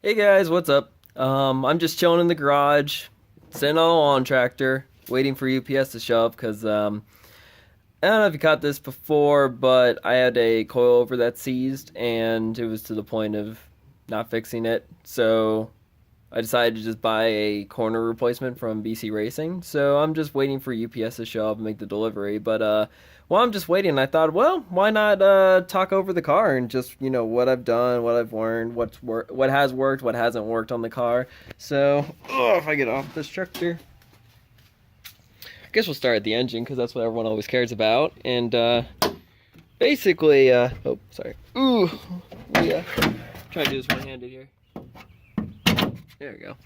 Hey guys, what's up? I'm just chilling in the garage, sitting on a lawn tractor, waiting for UPS to show up because I don't know if you caught this before, but I had a coilover that seized and it was to the point of not fixing it. So I decided to just buy a corner replacement from BC Racing. So I'm just waiting for UPS to show up and make the delivery. But while I'm just waiting, I thought, well, why not talk over the car and just what I've done, what I've learned, what has worked, what hasn't worked on the car. So if I get off this tractor, I guess we'll start at the engine because that's what everyone always cares about. And basically, oh sorry, yeah, try to do this one-handed here. There we go.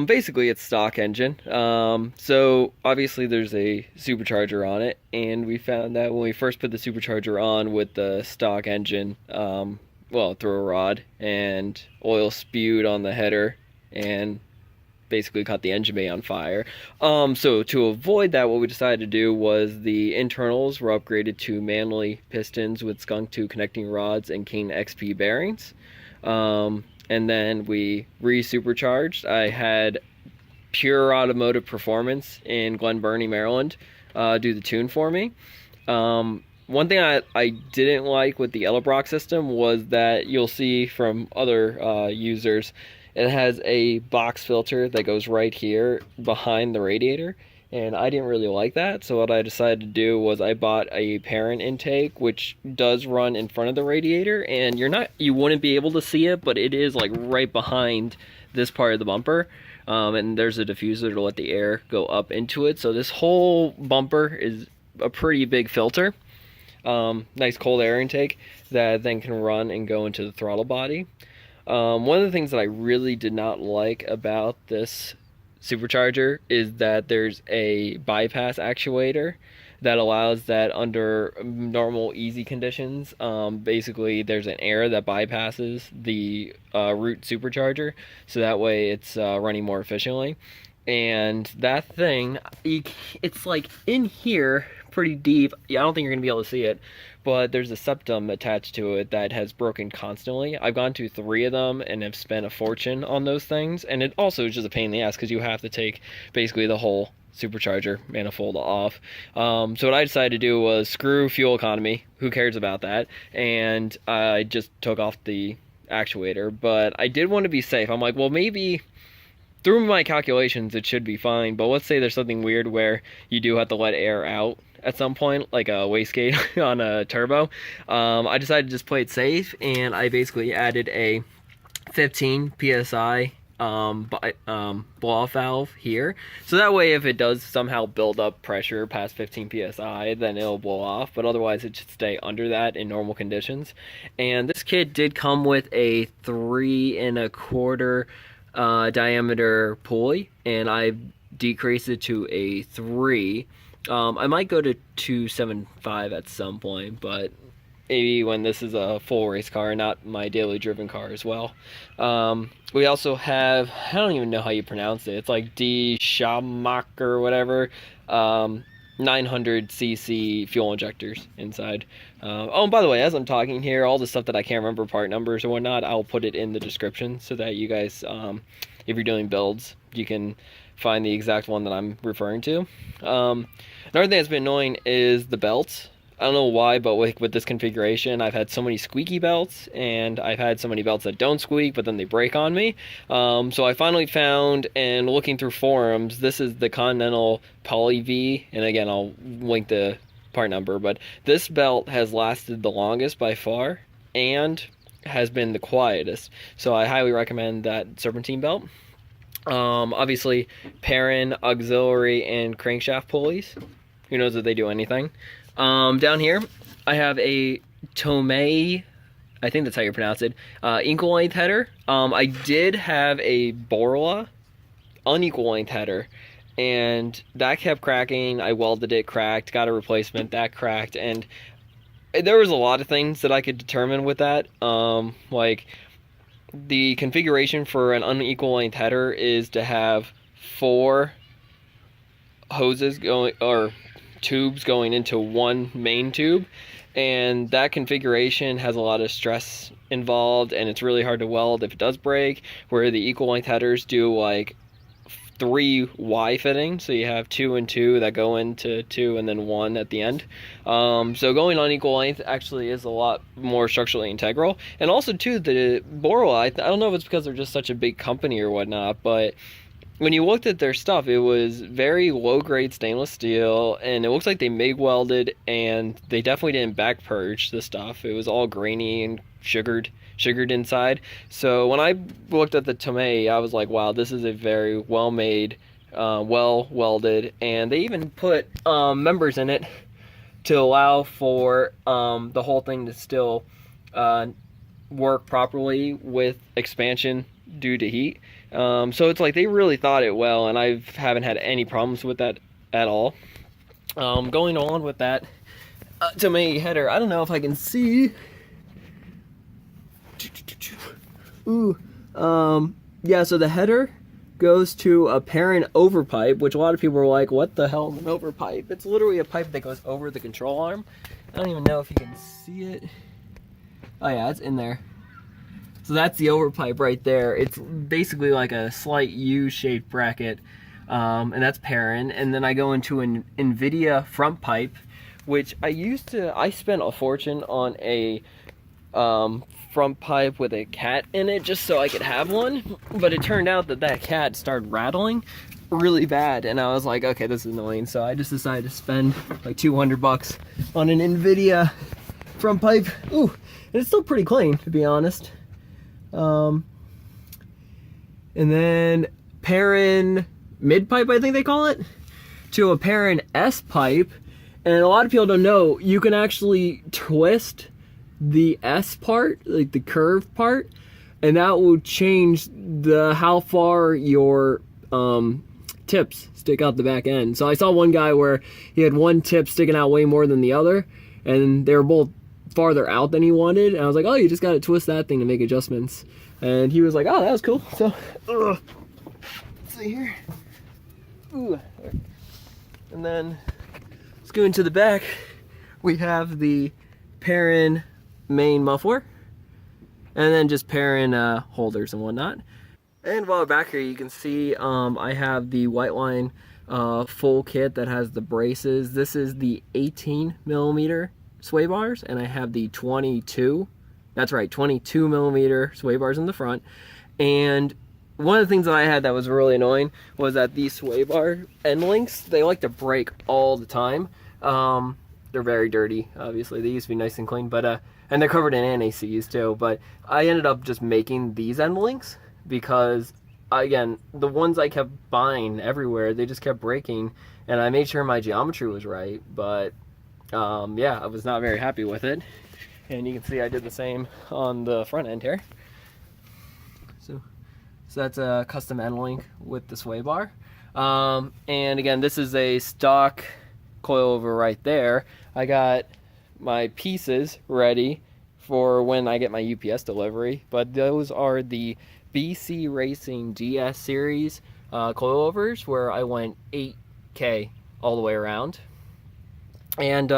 Basically it's stock engine. So obviously there's a supercharger on it, and we found that when we first put the supercharger on with the stock engine, well, through a rod, and oil spewed on the header and basically caught the engine bay on fire. So to avoid that, what we decided to do was the internals were upgraded to Manley pistons with skunk tube connecting rods and King XP bearings. And then we re-supercharged. I had Pure Automotive Performance in Glen Burnie, Maryland, do the tune for me. One thing I didn't like with the Edelbrock system was that you'll see from other users, it has a box filter that goes right here behind the radiator. And I didn't really like that, so what I decided to do was I bought a Perrin intake, which does run in front of the radiator, and you wouldn't be able to see it, but it is like right behind this part of the bumper, and there's a diffuser to let the air go up into it. So this whole bumper is a pretty big filter, nice cold air intake that then can run and go into the throttle body. One of the things that I really did not like about this supercharger is that there's a bypass actuator that allows that under normal easy conditions. Basically there's an air that bypasses the root supercharger, so that way it's running more efficiently. And that thing, it's like in here pretty deep. I don't think you're gonna be able to see it, but there's a septum attached to it that has broken constantly. I've gone to 3 of them and have spent a fortune on those things, and it also is just a pain in the ass because you have to take basically the whole supercharger manifold off. So what I decided to do was screw fuel economy, who cares about that, and I just took off the actuator. But I did want to be safe. I'm like, well, maybe through my calculations it should be fine, but let's say there's something weird where you do have to let air out at some point, like a wastegate on a turbo. I decided to just play it safe, and I basically added a 15 psi blow-off valve here, so that way if it does somehow build up pressure past 15 psi, then it'll blow off, but otherwise it should stay under that in normal conditions. And this kit did come with a 3 1/4 diameter pulley, and I decreased it to a 3. I might go to 275 at some point, but maybe when this is a full race car, not my daily driven car as well. We also have, I don't even know how you pronounce it, it's like D Shamach or whatever, 900cc fuel injectors inside. Oh, and by the way, as I'm talking here, all the stuff that I can't remember part numbers or whatnot, I'll put it in the description so that you guys, if you're doing builds, you can find the exact one that I'm referring to. Another thing that's been annoying is the belts. I don't know why, but with this configuration, I've had so many squeaky belts, and I've had so many belts that don't squeak, but then they break on me. So I finally found, and looking through forums, this is the Continental Poly V, and again, I'll link the part number, but this belt has lasted the longest by far, and has been the quietest. So I highly recommend that serpentine belt. Obviously, Perrin, auxiliary, and crankshaft pulleys. Who knows if they do anything. Down here, I have a Tomei, I think that's how you pronounce it, equal length header. I did have a Borla unequal length header, and that kept cracking. I welded it, cracked, got a replacement, that cracked, and there was a lot of things that I could determine with that. Like, the configuration for an unequal length header is to have 4 hoses going, or tubes going into one main tube, and that configuration has a lot of stress involved, and it's really hard to weld if it does break, where the equal length headers do like 3 Y fittings, so you have 2 and 2 that go into 2 and then 1 at the end. So going on equal length actually is a lot more structurally integral. And also too, the Boral, I don't know if it's because they're just such a big company or whatnot, but when you looked at their stuff, it was very low-grade stainless steel, and it looks like they MIG welded, and they definitely didn't back purge the stuff. It was all grainy and sugared inside. So when I looked at the Tomei, I was like, wow, this is a very well-made, well welded, and they even put members in it to allow for the whole thing to still work properly with expansion due to heat. So it's like they really thought it well, and I haven't had any problems with that at all. Going on with that Tomei header, I don't know if I can see. Ooh, yeah, so the header goes to a Perrin overpipe, which a lot of people are like, what the hell is an overpipe? It's literally a pipe that goes over the control arm. I don't even know if you can see it. Oh yeah, it's in there. So that's the overpipe right there. It's basically like a slight U-shaped bracket, and that's Perrin. And then I go into an Invidia front pipe, which I spent a fortune on a front pipe with a cat in it just so I could have one, but it turned out that cat started rattling really bad, and I was like, okay, this is annoying, so I just decided to spend like $200 on an Invidia front pipe. Ooh, and it's still pretty clean, to be honest. And then Perrin Midpipe, I think they call it, to a Perrin S pipe, and a lot of people don't know, you can actually twist the S part, like the curved part, and that will change how far your tips stick out the back end. So I saw one guy where he had one tip sticking out way more than the other, and they were both farther out than he wanted, and I was like, oh, you just gotta twist that thing to make adjustments. And he was like, oh, that was cool. So let's see here. Ooh. And then let's go into the back. We have the Perrin main muffler, and then just Perrin holders and whatnot. And while back here, you can see I have the Whiteline full kit that has the braces. This is the 18mm sway bars, and I have the 22 22mm sway bars in the front. And one of the things that I had that was really annoying was that these sway bar Endlinks, they like to break all the time. They're very dirty, obviously. They used to be nice and clean, but and they're covered in NACs too. But I ended up just making these Endlinks because, again, the ones I kept buying everywhere, they just kept breaking, and I made sure my geometry was right. But yeah, I was not very happy with it. And you can see I did the same on the front end here. So that's a custom Endlink with the sway bar. And again, this is a stock coilover right there. I got my pieces ready for when I get my UPS delivery, but those are the BC Racing GS series coilovers, where I went 8K all the way around. And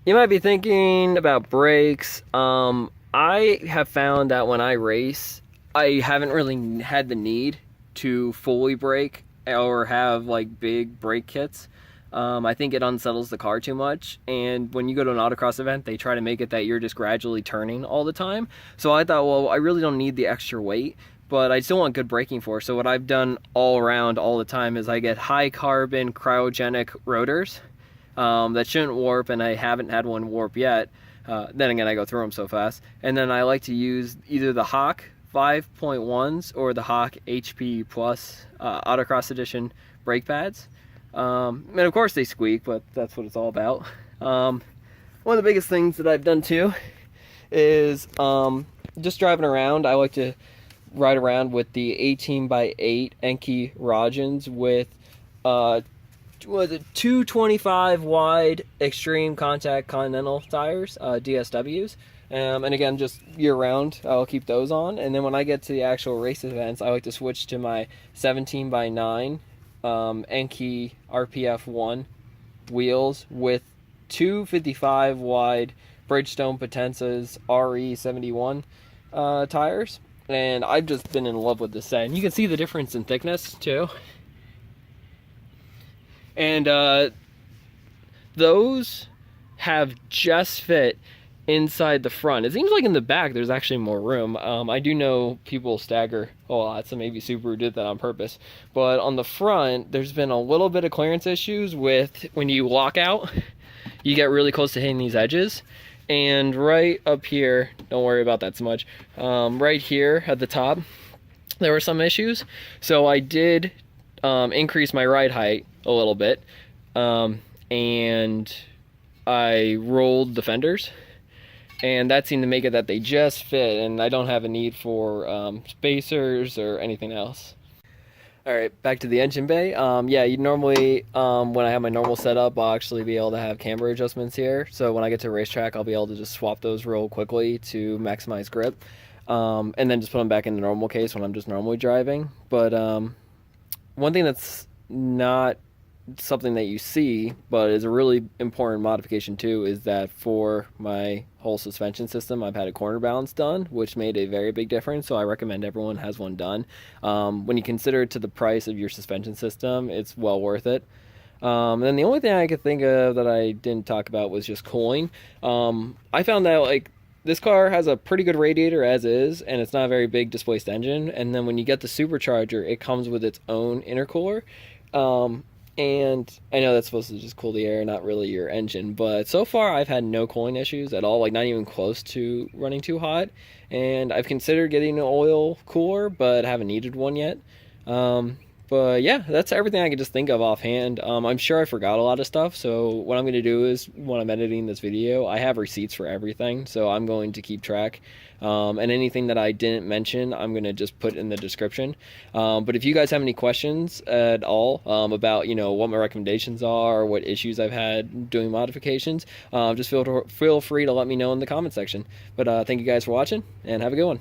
you might be thinking about brakes. I have found that when I race, I haven't really had the need to fully brake or have like big brake kits. I think it unsettles the car too much, and when you go to an autocross event, they try to make it that you're just gradually turning all the time. So I thought, well, I really don't need the extra weight, but I still want good braking force. So what I've done all around all the time is I get high carbon cryogenic rotors that shouldn't warp, and I haven't had one warp yet. Then again, I go through them so fast. And then I like to use either the Hawk 5.1s or the Hawk HP Plus Autocross Edition brake pads. And of course they squeak, but that's what it's all about. One of the biggest things that I've done too is just driving around. I like to ride around with the 18x8 Enkei Raijins with was it 225 wide Extreme Contact Continental tires, DSWs. And again, just year round, I'll keep those on. And then when I get to the actual race events, I like to switch to my 17x9 Enkei RPF1 wheels with 255 wide Bridgestone Potenzas RE71 tires, and I've just been in love with this set. And you can see the difference in thickness too. And those have just fit inside the front. It seems like in the back there's actually more room. I do know people stagger a lot, so maybe Subaru did that on purpose. But on the front, there's been a little bit of clearance issues with when you lock out, you get really close to hitting these edges. And right up here, don't worry about that so much, right here at the top, there were some issues. So I did increase my ride height a little bit, and I rolled the fenders, and that seemed to make it that they just fit, and I don't have a need for spacers or anything else. Alright, back to the engine bay. Yeah, you normally, when I have my normal setup, I'll actually be able to have camber adjustments here. So when I get to a racetrack, I'll be able to just swap those real quickly to maximize grip. And then just put them back in the normal case when I'm just normally driving. But one thing that's not something that you see, but is a really important modification too, is that for my whole suspension system, I've had a corner balance done, which made a very big difference. So I recommend everyone has one done. When you consider it to the price of your suspension system, it's well worth it. And then the only thing I could think of that I didn't talk about was just cooling. I found that like this car has a pretty good radiator as is, and it's not a very big displaced engine. And then when you get the Supercharger, it comes with its own intercooler. And I know that's supposed to just cool the air, not really your engine, but so far I've had no cooling issues at all, like not even close to running too hot. And I've considered getting an oil cooler, but haven't needed one yet. But yeah, that's everything I can just think of offhand. I'm sure I forgot a lot of stuff, so what I'm going to do is, when I'm editing this video, I have receipts for everything, so I'm going to keep track. And anything that I didn't mention, I'm going to just put in the description. But if you guys have any questions at all about, you know, what my recommendations are or what issues I've had doing modifications, just feel free to let me know in the comment section. But thank you guys for watching, and have a good one.